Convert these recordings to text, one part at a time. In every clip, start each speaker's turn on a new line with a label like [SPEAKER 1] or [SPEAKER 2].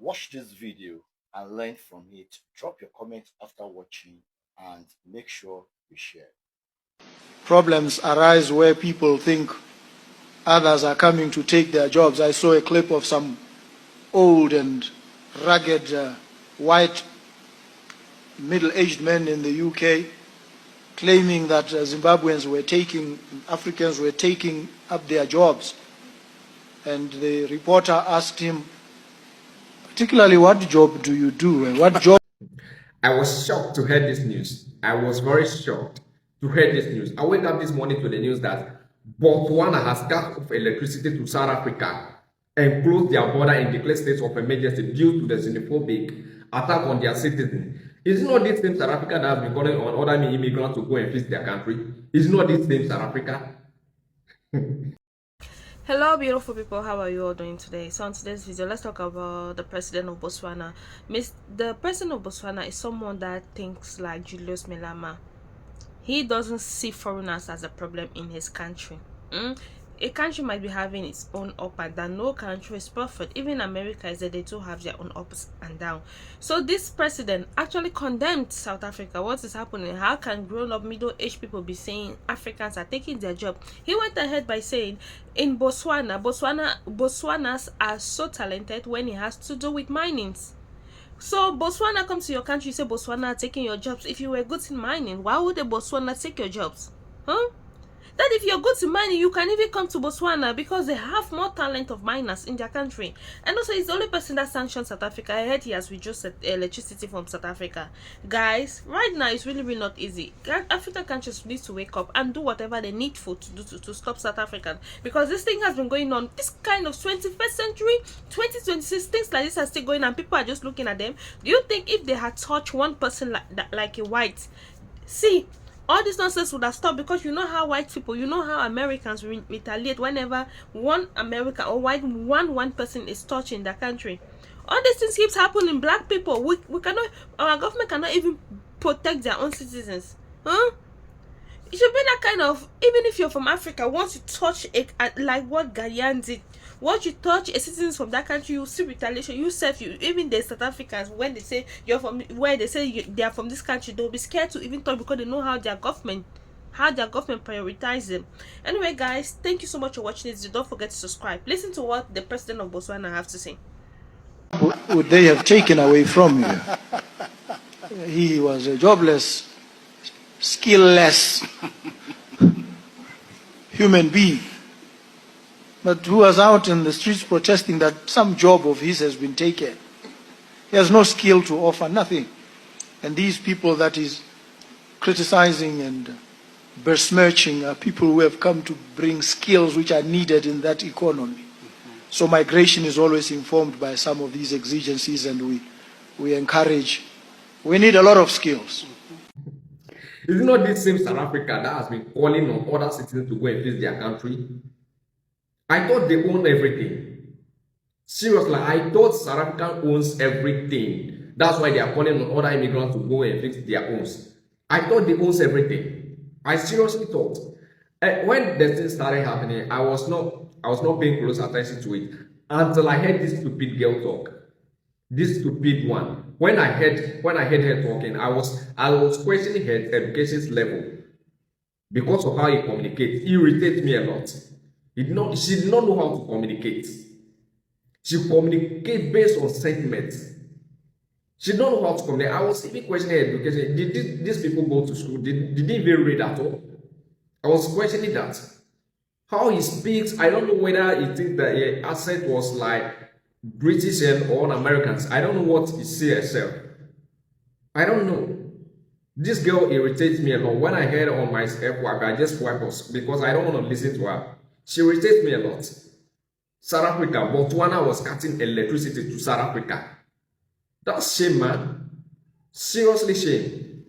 [SPEAKER 1] watch this video and learn from it. Drop your comments after watching and make sure you share.
[SPEAKER 2] Problems arise where people think others are coming to take their jobs. I saw a clip of some old and rugged white middle-aged men in the UK claiming that Africans were taking up their jobs. And the reporter asked him, particularly, what job do you do? And what job?
[SPEAKER 3] I was shocked to hear this news. I was very shocked to hear this news. I wake up this morning to the news that Botswana has cut off electricity to South Africa and closed their border and declared state of emergency due to the xenophobic attack on their citizens. Is it not this same South Africa that has been calling on other immigrants to go and visit their country? Is it not this same South Africa?
[SPEAKER 4] Hello beautiful people, how are you all doing today? So on today's video, let's talk about the president of Botswana. The president of Botswana is someone that thinks like Julius Malema. He doesn't see foreigners as a problem in his country. A country might be having its own up and down. No country is perfect. Even America is that they too have their own ups and down. So this president actually condemned South Africa. What is happening? How can grown-up middle-aged people be saying Africans are taking their job? He went ahead by saying in Botswanas are so talented when it has to do with mining. So Botswana comes to your country, you say Botswana are taking your jobs. If you were good in mining, why would the Botswana take your jobs? That if you're good to mining, you can even come to Botswana because they have more talent of miners in their country. And also, it's the only person that sanctions South Africa. I heard he has reduced electricity from South Africa. Guys, right now, it's really not easy. African countries need to wake up and do whatever they need to do to stop South Africa. Because this thing has been going on. This kind of 21st century, 2026, things like this are still going on. People are just looking at them. Do you think if they had touched one person like a white, see, all this nonsense would have stopped? Because you know how white people, you know how Americans retaliate whenever one American or one person is touched in their country. All these things keeps happening. Black people, we cannot, our government cannot even protect their own citizens. It should be that kind of, even if you're from Africa, once you touch it, like what Ghanaians did, once you touch a citizen from that country, you see retaliation. Even the South Africans, when they say you're from, where they say they are from this country, they'll be scared to even talk because they know how their government prioritizes them. Anyway, guys, thank you so much for watching this. Don't forget to subscribe. Listen to what the president of Botswana have to say.
[SPEAKER 2] Would they have taken away from you? He was a jobless, skillless human being, but who was out in the streets protesting that some job of his has been taken. He has no skill to offer, nothing. And these people that he's criticizing and besmirching are people who have come to bring skills which are needed in that economy. So migration is always informed by some of these exigencies, and we encourage. We need a lot of skills.
[SPEAKER 3] Is it not this same South Africa that has been calling on other citizens to go and visit their country? I thought they own everything. Seriously, I thought South Africa owns everything. That's why they are calling on other immigrants to go and visit their homes. I thought they own everything. I seriously thought. When the thing started happening, I was not paying close attention to it until I heard this stupid girl talk. This stupid one. When I heard her talking, I was questioning her education level because of how he communicates. It irritates me a lot. She did not know how to communicate. She communicates based on sentiments. She don't know how to communicate. I was even questioning her education. Did these people go to school? Did they even read at all? I was questioning that. How he speaks, I don't know whether he thinks that his accent was like British or Americans. I don't know what he says herself. I don't know. This girl irritates me a lot. When I heard her on my F-wipe, I just wipe off because I don't want to listen to her. She irritates me a lot. South Africa, Botswana was cutting electricity to South Africa. That's shame, man. Seriously shame.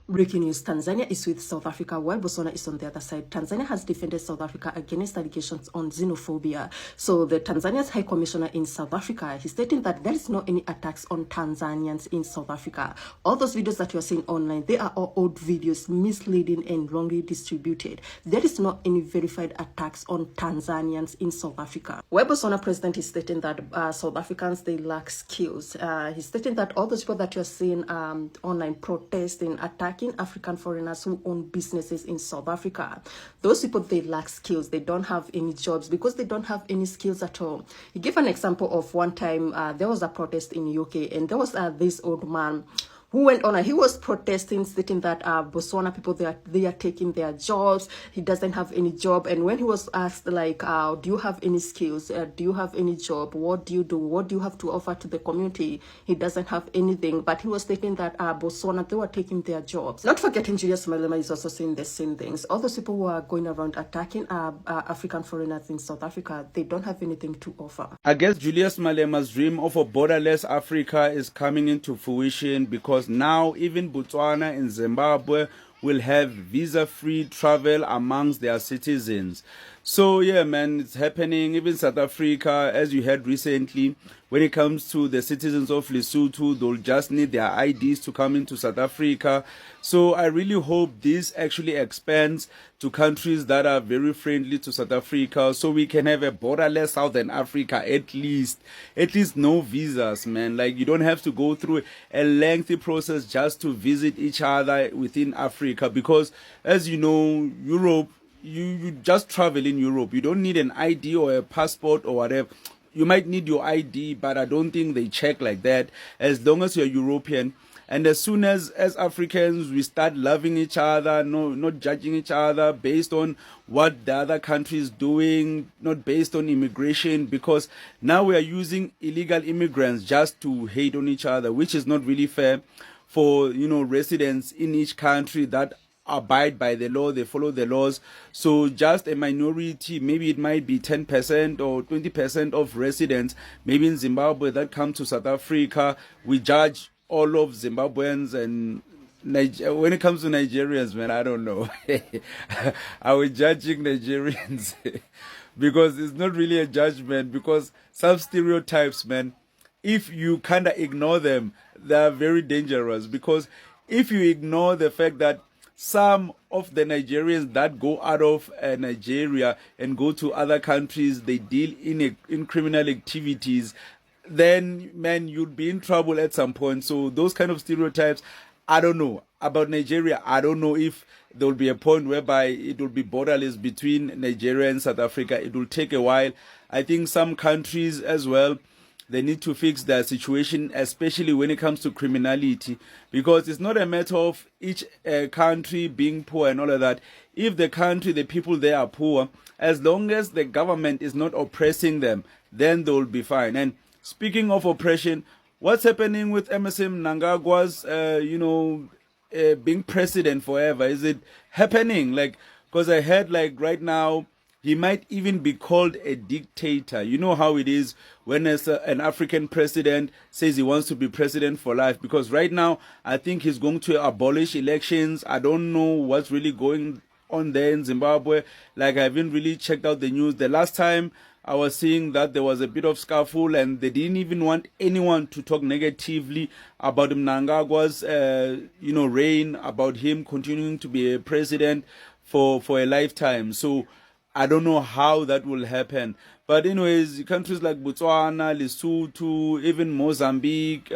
[SPEAKER 5] Breaking news, Tanzania is with South Africa while Botswana is on the other side. Tanzania has defended South Africa against allegations on xenophobia. So the Tanzania's High Commissioner in South Africa, he's stating that there is no any attacks on Tanzanians in South Africa. All those videos that you're seeing online, they are all old videos, misleading and wrongly distributed. There is not any verified attacks on Tanzanians in South Africa. While Botswana president is stating that South Africans, they lack skills. He's stating that all those people that you're seeing online protesting, attacking African foreigners who own businesses in South Africa, those people, they lack skills. They don't have any jobs because they don't have any skills at all. He gave an example of one time there was a protest in UK, and there was this old man who went on and he was protesting, stating that Botswana people, they are taking their jobs. He doesn't have any job. And when he was asked, like, do you have any skills? Do you have any job? What do you do? What do you have to offer to the community? He doesn't have anything. But he was stating that Botswana, they were taking their jobs. Not forgetting, Julius Malema is also saying the same things. All those people who are going around attacking African foreigners in South Africa, they don't have anything to offer.
[SPEAKER 6] I guess Julius Malema's dream of a borderless Africa is coming into fruition, because now even Botswana and Zimbabwe will have visa-free travel amongst their citizens. So yeah, man, it's happening. Even South Africa, as you heard recently, when it comes to the citizens of Lesotho, they'll just need their IDs to come into South Africa. So I really hope this actually expands to countries that are very friendly to South Africa, so we can have a borderless Southern Africa, at least no visas, man. Like, you don't have to go through a lengthy process just to visit each other within Africa, because as you know, Europe, you just travel in Europe. You don't need an ID or a passport or whatever. You might need your ID, but I don't think they check like that, as long as you're European. And as soon as Africans, we start loving each other, not judging each other based on what the other country is doing, not based on immigration, because now we are using illegal immigrants just to hate on each other, which is not really fair for, residents in each country that abide by the law, they follow the laws. So just a minority, maybe it might be 10% or 20% of residents, maybe in Zimbabwe, that come to South Africa, we judge all of Zimbabweans. And when it comes to Nigerians, man, I don't know. Are we judging Nigerians? Because it's not really a judgment, because some stereotypes, man, if you kind of ignore them, they are very dangerous. Because if you ignore the fact that some of the Nigerians that go out of Nigeria and go to other countries, they deal in criminal activities, then, man, you'd be in trouble at some point. So those kind of stereotypes, I don't know. About Nigeria, I don't know if there will be a point whereby it will be borderless between Nigeria and South Africa. It will take a while. I think some countries as well, they need to fix their situation, especially when it comes to criminality, because it's not a matter of each country being poor and all of that. If the country, the people there are poor, as long as the government is not oppressing them, then they will be fine. And speaking of oppression, what's happening with MSM Mnangagwa's, being president forever? Is it happening? Like, because I heard, like, right now, he might even be called a dictator. You know how it is when an African president says he wants to be president for life. Because right now, I think he's going to abolish elections. I don't know what's really going on there in Zimbabwe. Like, I haven't really checked out the news. The last time I was seeing that there was a bit of scuffle, and they didn't even want anyone to talk negatively about Mnangagwa's, reign, about him continuing to be a president for a lifetime. So I don't know how that will happen. But anyways, countries like Botswana, Lesotho, even Mozambique,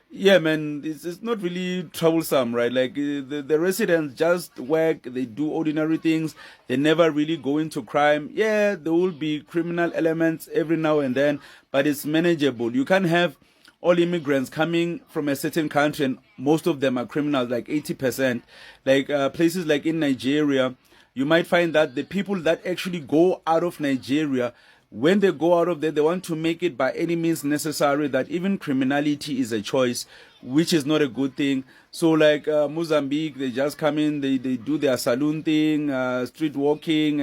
[SPEAKER 6] yeah, man, it's not really troublesome, right? Like, the residents just work, they do ordinary things, they never really go into crime. Yeah, there will be criminal elements every now and then, but it's manageable. You can't have all immigrants coming from a certain country and most of them are criminals, like 80%. Like places like in Nigeria, you might find that the people that actually go out of Nigeria, when they go out of there, they want to make it by any means necessary, that even criminality is a choice. which is not a good thing. So like Mozambique, they just come in, they do their saloon thing, street walking,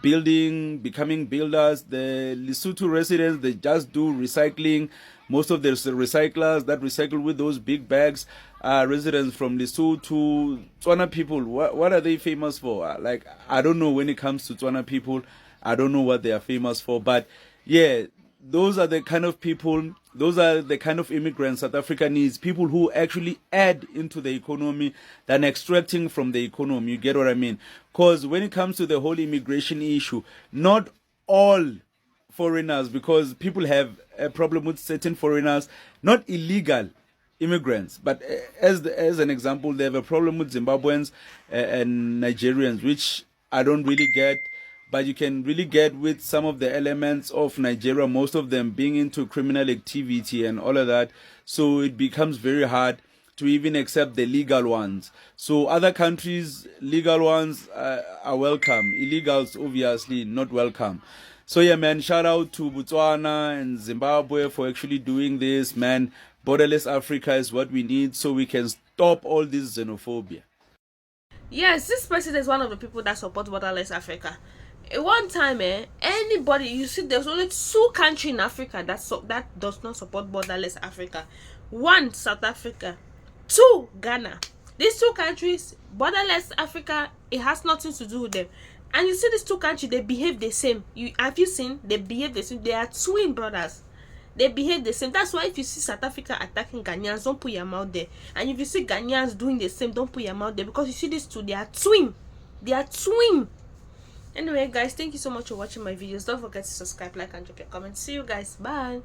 [SPEAKER 6] building, becoming builders. The Lesotho residents, they just do recycling. Most of the recyclers that recycle with those big bags are residents from Lesotho. Tswana people, what are they famous for? Like, I don't know when it comes to Tswana people. I don't know what they are famous for. But yeah, those are the kind of people, those are the kind of immigrants South Africa needs. People who actually add into the economy than extracting from the economy. You get what I mean? Because when it comes to the whole immigration issue, not all foreigners, because people have a problem with certain foreigners, not illegal immigrants, but as an example, they have a problem with Zimbabweans and Nigerians, which I don't really get. But you can really get with some of the elements of Nigeria, most of them being into criminal activity and all of that. So it becomes very hard to even accept the legal ones. So other countries, legal ones are welcome. Illegals, obviously, not welcome. So yeah, man, shout out to Botswana and Zimbabwe for actually doing this, man. Borderless Africa is what we need so we can stop all this xenophobia.
[SPEAKER 4] Yes, this person is one of the people that support borderless Africa. At one time, anybody, you see, there's only 2 countries in Africa that does not support borderless Africa. 1, South Africa. 2, Ghana. These 2 countries, borderless Africa, it has nothing to do with them. And you see these 2 countries, they behave the same. Have you seen? They behave the same. They are twin brothers. They behave the same. That's why if you see South Africa attacking Ghanaians, don't put your mouth there. And if you see Ghanaians doing the same, don't put your mouth there. Because you see these 2, they are twin. They are twin. Anyway, guys, thank you so much for watching my videos. Don't forget to subscribe, like, and drop your comments. See you guys. Bye.